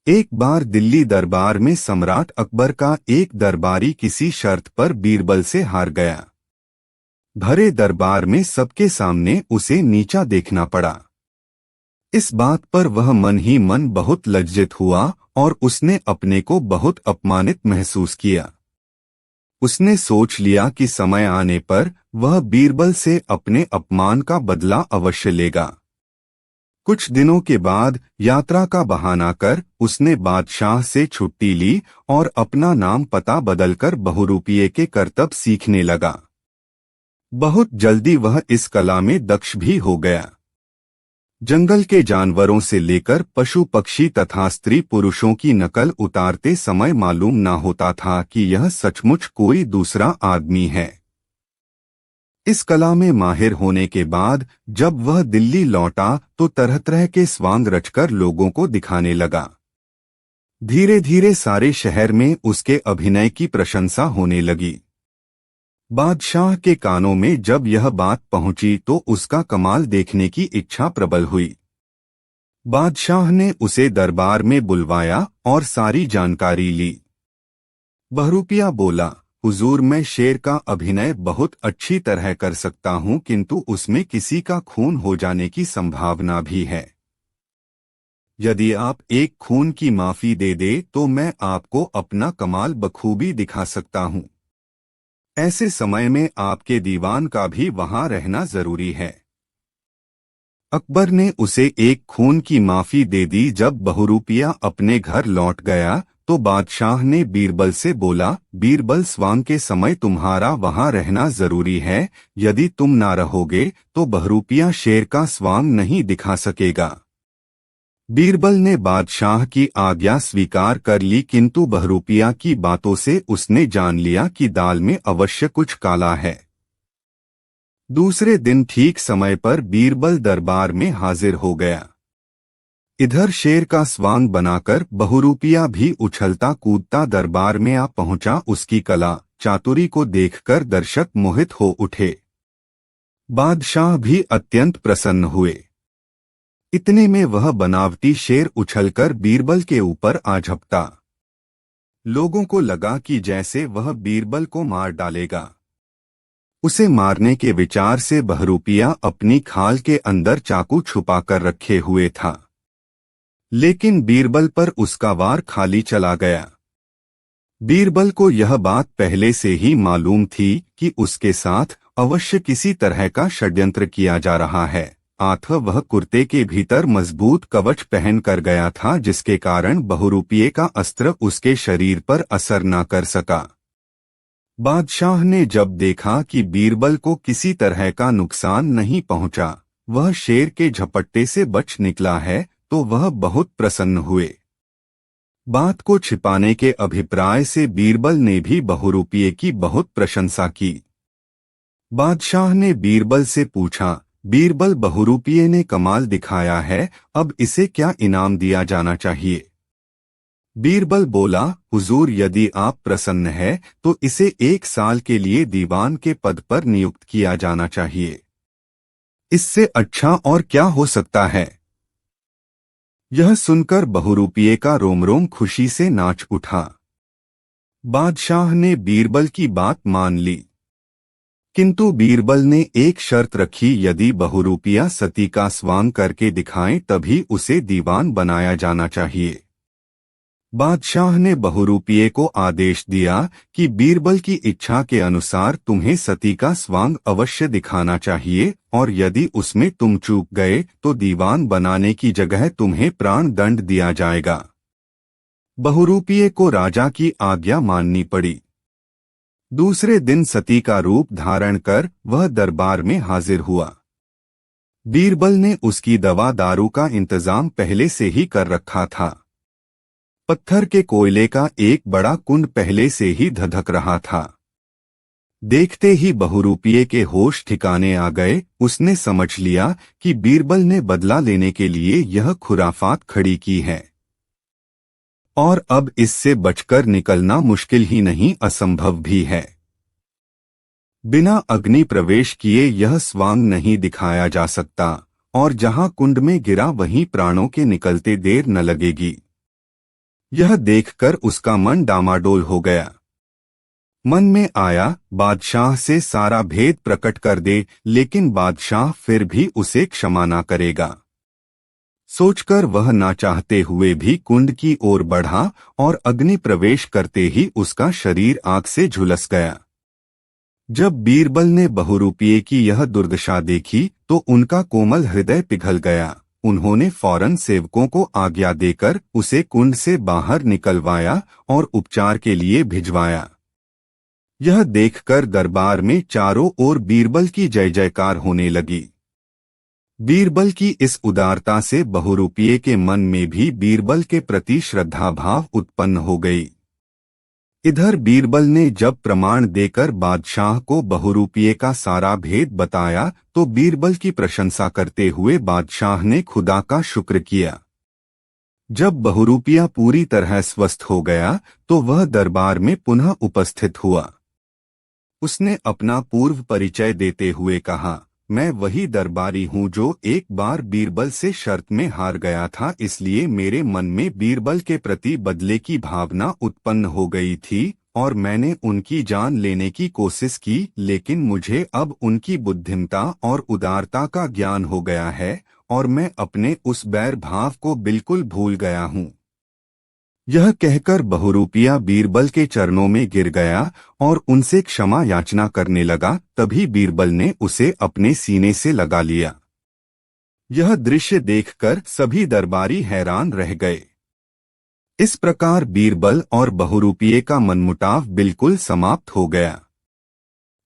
एक बार दिल्ली दरबार में सम्राट अकबर का एक दरबारी किसी शर्त पर बीरबल से हार गया। भरे दरबार में सबके सामने उसे नीचा देखना पड़ा। इस बात पर वह मन ही मन बहुत लज्जित हुआ और उसने अपने को बहुत अपमानित महसूस किया। उसने सोच लिया कि समय आने पर वह बीरबल से अपने अपमान का बदला अवश्य लेगा। कुछ दिनों के बाद यात्रा का बहाना कर उसने बादशाह से छुट्टी ली और अपना नाम पता बदलकर बहुरूपिये के करतब सीखने लगा। बहुत जल्दी वह इस कला में दक्ष भी हो गया। जंगल के जानवरों से लेकर पशु पक्षी तथा स्त्री पुरुषों की नकल उतारते समय मालूम न होता था कि यह सचमुच कोई दूसरा आदमी है। इस कला में माहिर होने के बाद जब वह दिल्ली लौटा तो तरह तरह के स्वांग रचकर लोगों को दिखाने लगा। धीरे धीरे सारे शहर में उसके अभिनय की प्रशंसा होने लगी। बादशाह के कानों में जब यह बात पहुंची तो उसका कमाल देखने की इच्छा प्रबल हुई। बादशाह ने उसे दरबार में बुलवाया और सारी जानकारी ली। बहरूपिया बोला, हुजूर, मैं शेर का अभिनय बहुत अच्छी तरह कर सकता हूं, किंतु उसमें किसी का खून हो जाने की संभावना भी है। यदि आप एक खून की माफी दे दे तो मैं आपको अपना कमाल बखूबी दिखा सकता हूं। ऐसे समय में आपके दीवान का भी वहां रहना जरूरी है। अकबर ने उसे एक खून की माफी दे दी। जब बहुरूपिया अपने घर लौट गया तो बादशाह ने बीरबल से बोला, बीरबल, स्वांग के समय तुम्हारा वहां रहना जरूरी है। यदि तुम ना रहोगे तो बहुरूपिया शेर का स्वांग नहीं दिखा सकेगा। बीरबल ने बादशाह की आज्ञा स्वीकार कर ली, किंतु बहुरूपिया की बातों से उसने जान लिया कि दाल में अवश्य कुछ काला है। दूसरे दिन ठीक समय पर बीरबल दरबार में हाजिर हो गया। इधर शेर का स्वांग बनाकर बहुरूपिया भी उछलता कूदता दरबार में आ पहुंचा। उसकी कला चातुरी को देखकर दर्शक मोहित हो उठे। बादशाह भी अत्यंत प्रसन्न हुए। इतने में वह बनावटी शेर उछलकर बीरबल के ऊपर आ झपटा। लोगों को लगा कि जैसे वह बीरबल को मार डालेगा। उसे मारने के विचार से बहुरूपिया अपनी खाल के अंदर चाकू छुपाकर रखे हुए था, लेकिन बीरबल पर उसका वार खाली चला गया। बीरबल को यह बात पहले से ही मालूम थी कि उसके साथ अवश्य किसी तरह का षड्यंत्र किया जा रहा है। अतः वह कुर्ते के भीतर मजबूत कवच पहन कर गया था, जिसके कारण बहुरूपिये का अस्त्र उसके शरीर पर असर न कर सका। बादशाह ने जब देखा कि बीरबल को किसी तरह का नुकसान नहीं पहुंचा, वह शेर के झपट्टे से बच निकला है, तो वह बहुत प्रसन्न हुए। बात को छिपाने के अभिप्राय से बीरबल ने भी बहुरूपिये की बहुत प्रशंसा की। बादशाह ने बीरबल से पूछा, बीरबल, बहुरूपिये ने कमाल दिखाया है, अब इसे क्या इनाम दिया जाना चाहिए? बीरबल बोला, हुजूर, यदि आप प्रसन्न है तो इसे 1 साल के लिए दीवान के पद पर नियुक्त किया जाना चाहिए। इससे अच्छा और क्या हो सकता है? यह सुनकर बहुरूपिये का रोम रोम खुशी से नाच उठा। बादशाह ने बीरबल की बात मान ली, किंतु बीरबल ने एक शर्त रखी, यदि बहुरूपिया सती का स्वांग करके दिखाएं तभी उसे दीवान बनाया जाना चाहिए। बादशाह ने बहुरूपिये को आदेश दिया कि बीरबल की इच्छा के अनुसार तुम्हें सती का स्वांग अवश्य दिखाना चाहिए, और यदि उसमें तुम चूक गए तो दीवान बनाने की जगह तुम्हें प्राण दंड दिया जाएगा। बहुरूपिये को राजा की आज्ञा माननी पड़ी। दूसरे दिन सती का रूप धारण कर वह दरबार में हाजिर हुआ। बीरबल ने उसकी दवा दारू का इंतजाम पहले से ही कर रखा था। पत्थर के कोयले का एक बड़ा कुंड पहले से ही धधक रहा था। देखते ही बहुरूपिये के होश ठिकाने आ गए। उसने समझ लिया कि बीरबल ने बदला लेने के लिए यह खुराफात खड़ी की है, और अब इससे बचकर निकलना मुश्किल ही नहीं, असंभव भी है। बिना अग्नि प्रवेश किए यह स्वांग नहीं दिखाया जा सकता, और जहां कुंड में गिरा वहीं प्राणों के निकलते देर न लगेगी। यह देखकर उसका मन डामाडोल हो गया। मन में आया बादशाह से सारा भेद प्रकट कर दे, लेकिन बादशाह फिर भी उसे क्षमा ना करेगा। सोचकर वह ना चाहते हुए भी कुंड की ओर बढ़ा और अग्नि प्रवेश करते ही उसका शरीर आग से झुलस गया। जब बीरबल ने बहुरूपिये की यह दुर्दशा देखी तो उनका कोमल हृदय पिघल गया। उन्होंने फौरन सेवकों को आज्ञा देकर उसे कुंड से बाहर निकलवाया और उपचार के लिए भिजवाया। यह देखकर दरबार में चारों ओर बीरबल की जय जयकार होने लगी। बीरबल की इस उदारता से बहुरूपिये के मन में भी बीरबल के प्रति श्रद्धा भाव उत्पन्न हो गई। इधर बीरबल ने जब प्रमाण देकर बादशाह को बहुरूपिये का सारा भेद बताया तो बीरबल की प्रशंसा करते हुए बादशाह ने खुदा का शुक्र किया। जब बहुरूपिया पूरी तरह स्वस्थ हो गया तो वह दरबार में पुनः उपस्थित हुआ। उसने अपना पूर्व परिचय देते हुए कहा, मैं वही दरबारी हूँ जो एक बार बीरबल से शर्त में हार गया था, इसलिए मेरे मन में बीरबल के प्रति बदले की भावना उत्पन्न हो गई थी और मैंने उनकी जान लेने की कोशिश की, लेकिन मुझे अब उनकी बुद्धिमता और उदारता का ज्ञान हो गया है और मैं अपने उस बैर भाव को बिल्कुल भूल गया हूँ। यह कहकर बहुरूपिया बीरबल के चरणों में गिर गया और उनसे क्षमा याचना करने लगा। तभी बीरबल ने उसे अपने सीने से लगा लिया। यह दृश्य देखकर सभी दरबारी हैरान रह गए। इस प्रकार बीरबल और बहुरूपिये का मनमुटाव बिल्कुल समाप्त हो गया।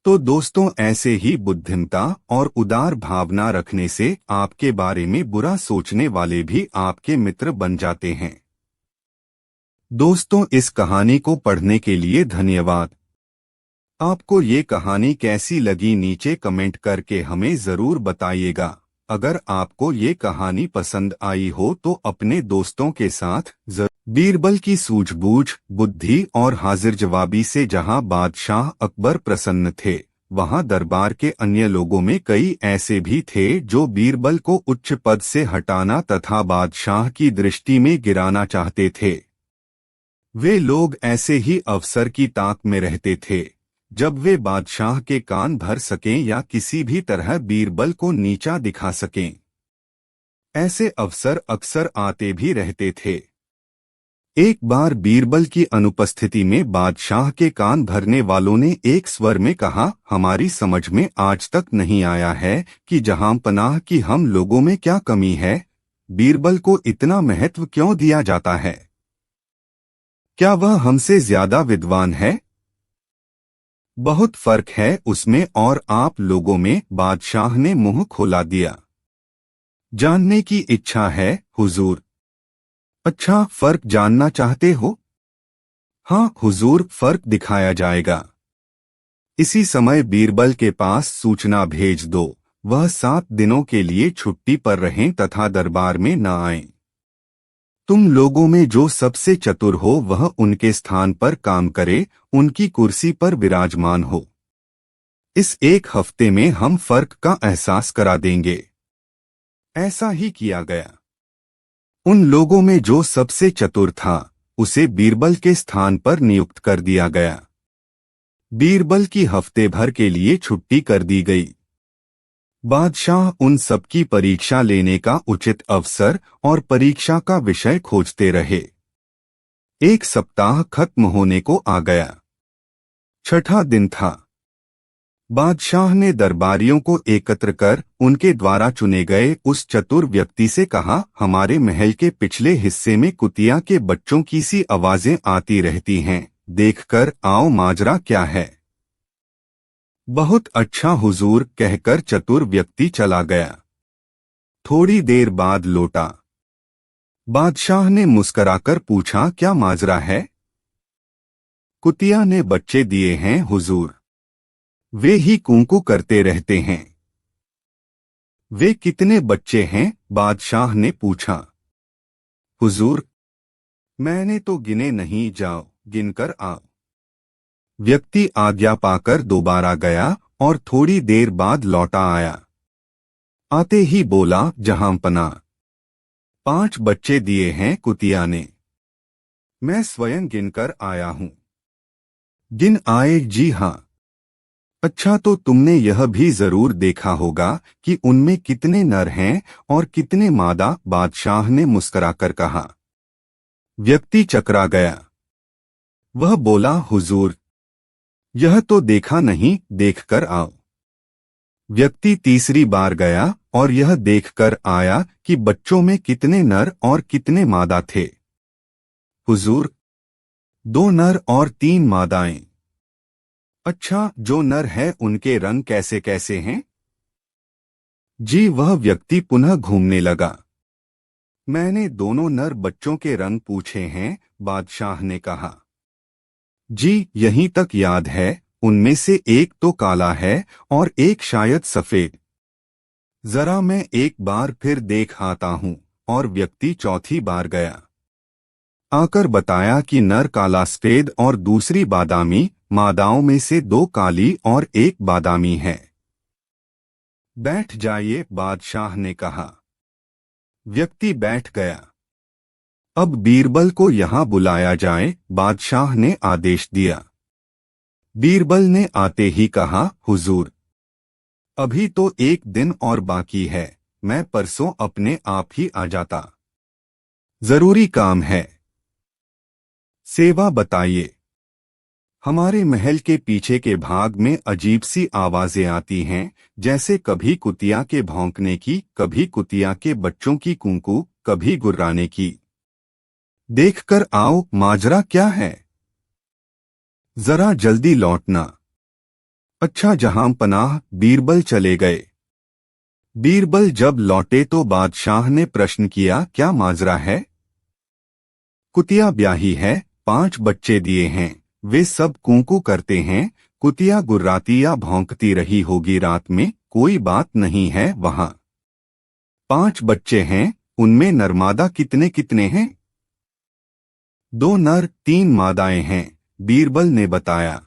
तो दोस्तों, ऐसे ही बुद्धिमता और उदार भावना रखने से आपके बारे में बुरा सोचने वाले भी आपके मित्र बन जाते हैं। दोस्तों, इस कहानी को पढ़ने के लिए धन्यवाद। आपको ये कहानी कैसी लगी नीचे कमेंट करके हमें जरूर बताइएगा। अगर आपको ये कहानी पसंद आई हो तो अपने दोस्तों के साथ बीरबल की सूझबूझ, बुद्धि और हाजिर जवाबी से जहां बादशाह अकबर प्रसन्न थे, वहां दरबार के अन्य लोगों में कई ऐसे भी थे जो बीरबल को उच्च पद से हटाना तथा बादशाह की दृष्टि में गिराना चाहते थे। वे लोग ऐसे ही अवसर की ताक में रहते थे जब वे बादशाह के कान भर सकें या किसी भी तरह बीरबल को नीचा दिखा सकें। ऐसे अवसर अक्सर आते भी रहते थे। एक बार बीरबल की अनुपस्थिति में बादशाह के कान भरने वालों ने एक स्वर में कहा, हमारी समझ में आज तक नहीं आया है कि जहां पनाह की हम लोगों में क्या कमी है, बीरबल को इतना महत्व क्यों दिया जाता है? क्या वह हमसे ज्यादा विद्वान है? बहुत फर्क है उसमें और आप लोगों में। बादशाह ने मुंह खोला दिया। जानने की इच्छा है हुजूर। अच्छा, फर्क जानना चाहते हो? हाँ हुजूर, फर्क दिखाया जाएगा। इसी समय बीरबल के पास सूचना भेज दो, वह 7 दिनों के लिए छुट्टी पर रहें तथा दरबार में न आएं। तुम लोगों में जो सबसे चतुर हो वह उनके स्थान पर काम करे, उनकी कुर्सी पर विराजमान हो। इस 1 हफ्ते में हम फर्क का एहसास करा देंगे। ऐसा ही किया गया। उन लोगों में जो सबसे चतुर था उसे बीरबल के स्थान पर नियुक्त कर दिया गया। बीरबल की हफ्ते भर के लिए छुट्टी कर दी गई। बादशाह उन सबकी परीक्षा लेने का उचित अवसर और परीक्षा का विषय खोजते रहे। 1 सप्ताह खत्म होने को आ गया। 6ठा दिन था। बादशाह ने दरबारियों को एकत्र कर उनके द्वारा चुने गए उस चतुर व्यक्ति से कहा, हमारे महल के पिछले हिस्से में कुतिया के बच्चों की सी आवाजें आती रहती हैं, देखकर आओ माजरा क्या है। बहुत अच्छा हुजूर, कहकर चतुर व्यक्ति चला गया। थोड़ी देर बाद लौटा। बादशाह ने मुस्कराकर पूछा, क्या माजरा है? कुतिया ने बच्चे दिए हैं हुजूर। वे ही कूकू करते रहते हैं। वे कितने बच्चे हैं? बादशाह ने पूछा। हुजूर, मैंने तो गिने नहीं, जाओ गिनकर आओ। व्यक्ति आज्ञा पाकर दोबारा गया और थोड़ी देर बाद लौटा आया। आते ही बोला, जहां पना 5 बच्चे दिए हैं कुतिया ने। मैं स्वयं गिनकर आया हूँ। गिन आए? जी हाँ। अच्छा, तो तुमने यह भी जरूर देखा होगा कि उनमें कितने नर हैं और कितने मादा? बादशाह ने मुस्कुराकर कहा। व्यक्ति चकरा गया। वह बोला, हुजूर, यह तो देखा नहीं, देखकर आओ। व्यक्ति तीसरी बार गया और यह देखकर आया कि बच्चों में कितने नर और कितने मादा थे। हुजूर, 2 नर और 3 मादाएं। अच्छा, जो नर है उनके रंग कैसे कैसे हैं? जी, वह व्यक्ति पुनः घूमने लगा। मैंने दोनों नर बच्चों के रंग पूछे हैं, बादशाह ने कहा। जी, यहीं तक याद है, उनमें से एक तो काला है और एक शायद सफेद। जरा मैं एक बार फिर देख आता हूँ। और व्यक्ति चौथी बार गया। आकर बताया कि नर काला सफेद और दूसरी बादामी, मादाओं में से 2 काली और 1 बादामी है। बैठ जाइए, बादशाह ने कहा। व्यक्ति बैठ गया। अब बीरबल को यहाँ बुलाया जाए, बादशाह ने आदेश दिया। बीरबल ने आते ही कहा, हुजूर, अभी तो 1 दिन और बाकी है, मैं परसों अपने आप ही आ जाता। जरूरी काम है। सेवा बताइए। हमारे महल के पीछे के भाग में अजीब सी आवाजें आती हैं, जैसे कभी कुतिया के भौंकने की, कभी कुतिया के बच्चों की कूकू, कभी गुर्राने की। देखकर आओ, माजरा क्या है? जरा जल्दी लौटना। अच्छा जहां पनाह। बीरबल चले गए। बीरबल जब लौटे तो बादशाह ने प्रश्न किया, क्या माजरा है? कुतिया ब्याही है, 5 बच्चे दिए हैं, वे सब कूकू करते हैं। कुतिया गुर्राती या भौंकती रही होगी रात में, कोई बात नहीं है वहां। 5 बच्चे हैं, उनमें नरमादा कितने कितने हैं? 2 नर 3 मादाएं हैं, बीरबल ने बताया।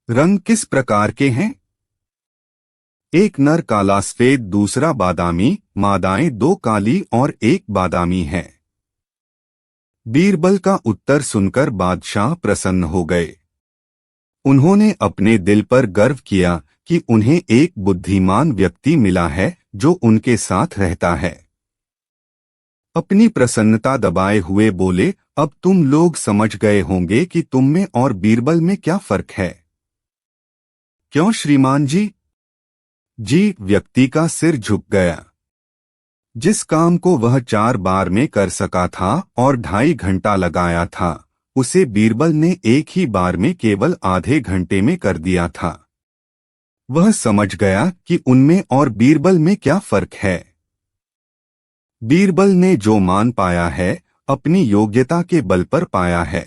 रंग किस प्रकार के हैं? एक नर काला सफेद, दूसरा बादामी, मादाएं 2 काली और 1 बादामी है। बीरबल का उत्तर सुनकर बादशाह प्रसन्न हो गए। उन्होंने अपने दिल पर गर्व किया कि उन्हें एक बुद्धिमान व्यक्ति मिला है जो उनके साथ रहता है। अपनी प्रसन्नता दबाए हुए बोले, अब तुम लोग समझ गए होंगे कि तुम में और बीरबल में क्या फर्क है। क्यों श्रीमान जी? जी, व्यक्ति का सिर झुक गया। जिस काम को वह 4 बार में कर सका था और 2.5 घंटा लगाया था, उसे बीरबल ने 1 ही बार में केवल आधे घंटे में कर दिया था। वह समझ गया कि उनमें और बीरबल में क्या फर्क है। बीरबल ने जो मान पाया है, अपनी योग्यता के बल पर पाया है।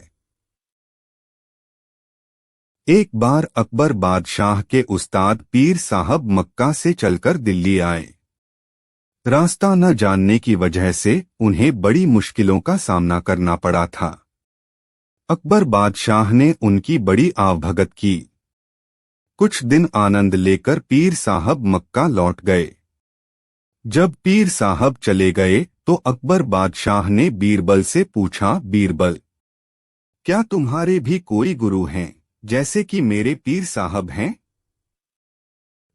एक बार अकबर बादशाह के उस्ताद पीर साहब मक्का से चलकर दिल्ली आए। रास्ता न जानने की वजह से उन्हें बड़ी मुश्किलों का सामना करना पड़ा था। अकबर बादशाह ने उनकी बड़ी आवभगत की। कुछ दिन आनंद लेकर पीर साहब मक्का लौट गए। जब पीर साहब चले गए तो अकबर बादशाह ने बीरबल से पूछा, बीरबल, क्या तुम्हारे भी कोई गुरु हैं, जैसे कि मेरे पीर साहब हैं?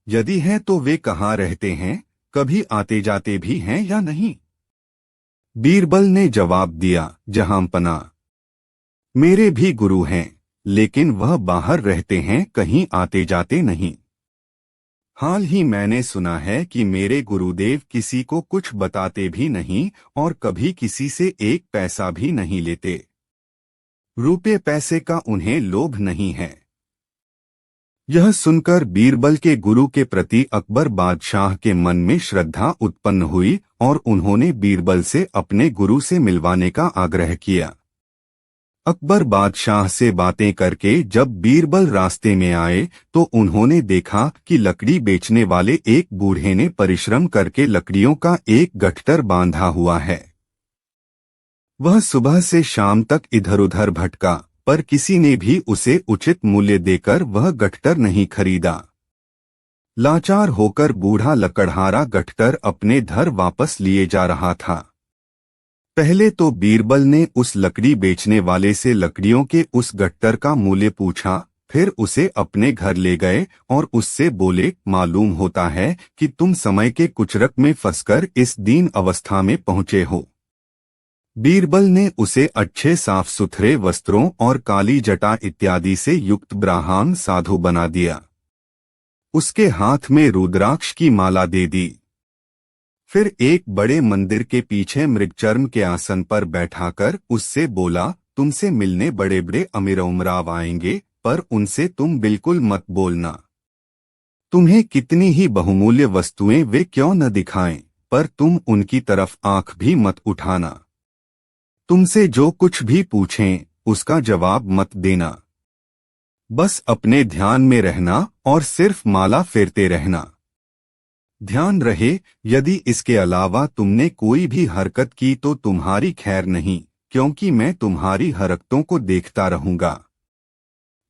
यदि हैं तो वे कहाँ रहते हैं, कभी आते जाते भी हैं या नहीं? बीरबल ने जवाब दिया, जहां पना, मेरे भी गुरु हैं, लेकिन वह बाहर रहते हैं, कहीं आते जाते नहीं। हाल ही मैंने सुना है कि मेरे गुरुदेव किसी को कुछ बताते भी नहीं और कभी किसी से 1 पैसा भी नहीं लेते। रुपये पैसे का उन्हें लोभ नहीं है। यह सुनकर बीरबल के गुरु के प्रति अकबर बादशाह के मन में श्रद्धा उत्पन्न हुई और उन्होंने बीरबल से अपने गुरु से मिलवाने का आग्रह किया। अकबर बादशाह से बातें करके जब बीरबल रास्ते में आए तो उन्होंने देखा कि लकड़ी बेचने वाले एक बूढ़े ने परिश्रम करके लकड़ियों का एक गट्ठर बांधा हुआ है। वह सुबह से शाम तक इधर उधर भटका, पर किसी ने भी उसे उचित मूल्य देकर वह गट्ठर नहीं खरीदा। लाचार होकर बूढ़ा लकड़हारा गट्ठर अपने घर वापस लिए जा रहा था। पहले तो बीरबल ने उस लकड़ी बेचने वाले से लकड़ियों के उस गट्टर का मूल्य पूछा, फिर उसे अपने घर ले गए और उससे बोले, मालूम होता है कि तुम समय के कुचरक में फंसकर इस दीन अवस्था में पहुंचे हो। बीरबल ने उसे अच्छे साफ सुथरे वस्त्रों और काली जटा इत्यादि से युक्त ब्राह्मण साधु बना दिया। उसके हाथ में रुद्राक्ष की माला दे दी। फिर एक बड़े मंदिर के पीछे मृगचर्म के आसन पर बैठाकर उससे बोला, तुमसे मिलने बड़े बड़े अमीर उमराव आएंगे, पर उनसे तुम बिल्कुल मत बोलना। तुम्हें कितनी ही बहुमूल्य वस्तुएं वे क्यों न दिखाएं, पर तुम उनकी तरफ आंख भी मत उठाना। तुमसे जो कुछ भी पूछें उसका जवाब मत देना। बस अपने ध्यान में रहना और सिर्फ माला फेरते रहना। ध्यान रहे, यदि इसके अलावा तुमने कोई भी हरकत की तो तुम्हारी खैर नहीं, क्योंकि मैं तुम्हारी हरकतों को देखता रहूंगा।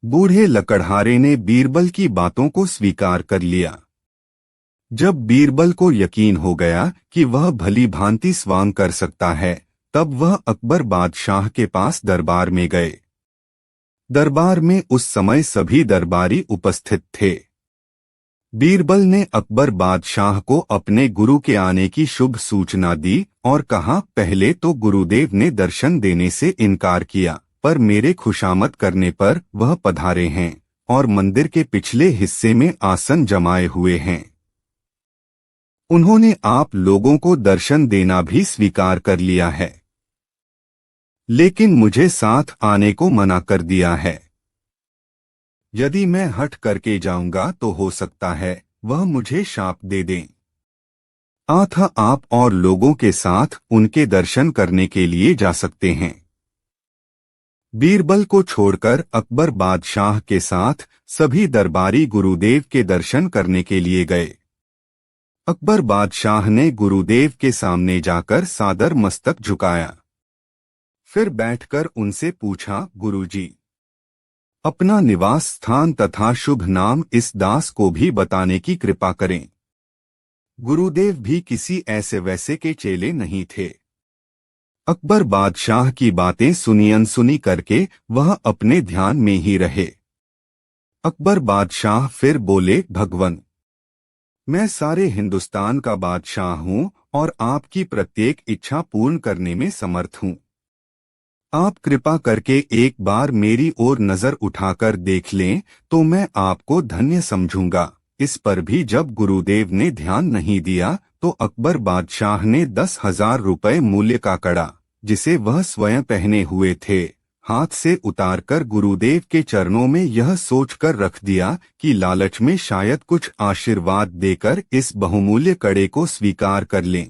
बूढ़े लकड़हारे ने बीरबल की बातों को स्वीकार कर लिया। जब बीरबल को यकीन हो गया कि वह भली भांति स्वांग कर सकता है, तब वह अकबर बादशाह के पास दरबार में गए। दरबार में उस समय सभी दरबारी उपस्थित थे। बीरबल ने अकबर बादशाह को अपने गुरु के आने की शुभ सूचना दी और कहा, पहले तो गुरुदेव ने दर्शन देने से इनकार किया, पर मेरे खुशामद करने पर वह पधारे हैं और मंदिर के पिछले हिस्से में आसन जमाए हुए हैं। उन्होंने आप लोगों को दर्शन देना भी स्वीकार कर लिया है, लेकिन मुझे साथ आने को मना कर दिया है। यदि मैं हठ करके जाऊंगा तो हो सकता है वह मुझे शाप दे दें। अतः आप और लोगों के साथ उनके दर्शन करने के लिए जा सकते हैं। बीरबल को छोड़कर अकबर बादशाह के साथ सभी दरबारी गुरुदेव के दर्शन करने के लिए गए। अकबर बादशाह ने गुरुदेव के सामने जाकर सादर मस्तक झुकाया। फिर बैठकर उनसे पूछा, गुरुजी, अपना निवास स्थान तथा शुभ नाम इस दास को भी बताने की कृपा करें। गुरुदेव भी किसी ऐसे वैसे के चेले नहीं थे। अकबर बादशाह की बातें सुनी अनसुनी करके वह अपने ध्यान में ही रहे। अकबर बादशाह फिर बोले, भगवन, मैं सारे हिंदुस्तान का बादशाह हूँ और आपकी प्रत्येक इच्छा पूर्ण करने में समर्थ हूँ। आप कृपा करके एक बार मेरी ओर नजर उठाकर देख लें तो मैं आपको धन्य समझूंगा। इस पर भी जब गुरुदेव ने ध्यान नहीं दिया तो अकबर बादशाह ने 10,000 रुपये मूल्य का कड़ा, जिसे वह स्वयं पहने हुए थे, हाथ से उतारकर गुरुदेव के चरणों में यह सोचकर रख दिया कि लालच में शायद कुछ आशीर्वाद देकर इस बहुमूल्य कड़े को स्वीकार कर लें।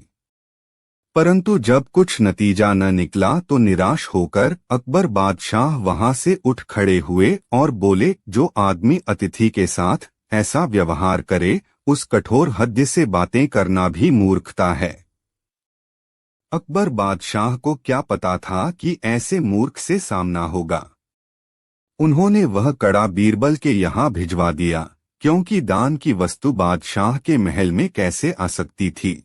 परंतु जब कुछ नतीजा न निकला तो निराश होकर अकबर बादशाह वहां से उठ खड़े हुए और बोले, जो आदमी अतिथि के साथ ऐसा व्यवहार करे उस कठोर हृदय से बातें करना भी मूर्खता है। अकबर बादशाह को क्या पता था कि ऐसे मूर्ख से सामना होगा। उन्होंने वह कड़ा बीरबल के यहाँ भिजवा दिया, क्योंकि दान की वस्तु बादशाह के महल में कैसे आ सकती थी।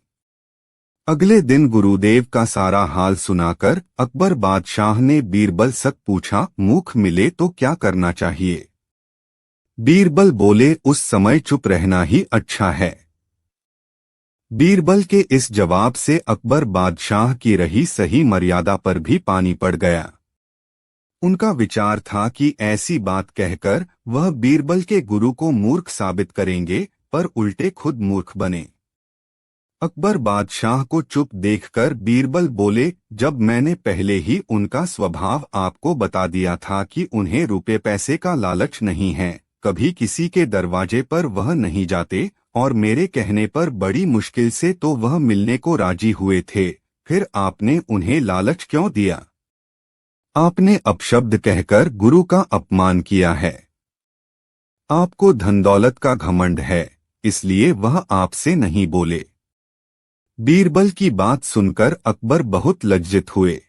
अगले दिन गुरुदेव का सारा हाल सुनाकर अकबर बादशाह ने बीरबल से पूछा, मुख मिले तो क्या करना चाहिए। बीरबल बोले, उस समय चुप रहना ही अच्छा है। बीरबल के इस जवाब से अकबर बादशाह की रही सही मर्यादा पर भी पानी पड़ गया। उनका विचार था कि ऐसी बात कहकर वह बीरबल के गुरु को मूर्ख साबित करेंगे, पर उल्टे खुद मूर्ख बने। अकबर बादशाह को चुप देखकर बीरबल बोले, जब मैंने पहले ही उनका स्वभाव आपको बता दिया था कि उन्हें रुपए पैसे का लालच नहीं है, कभी किसी के दरवाजे पर वह नहीं जाते और मेरे कहने पर बड़ी मुश्किल से तो वह मिलने को राजी हुए थे, फिर आपने उन्हें लालच क्यों दिया। आपने अपशब्द कहकर गुरु का अपमान किया है। आपको धन दौलत का घमंड है, इसलिए वह आपसे नहीं बोले। बीरबल की बात सुनकर अकबर बहुत लज्जित हुए।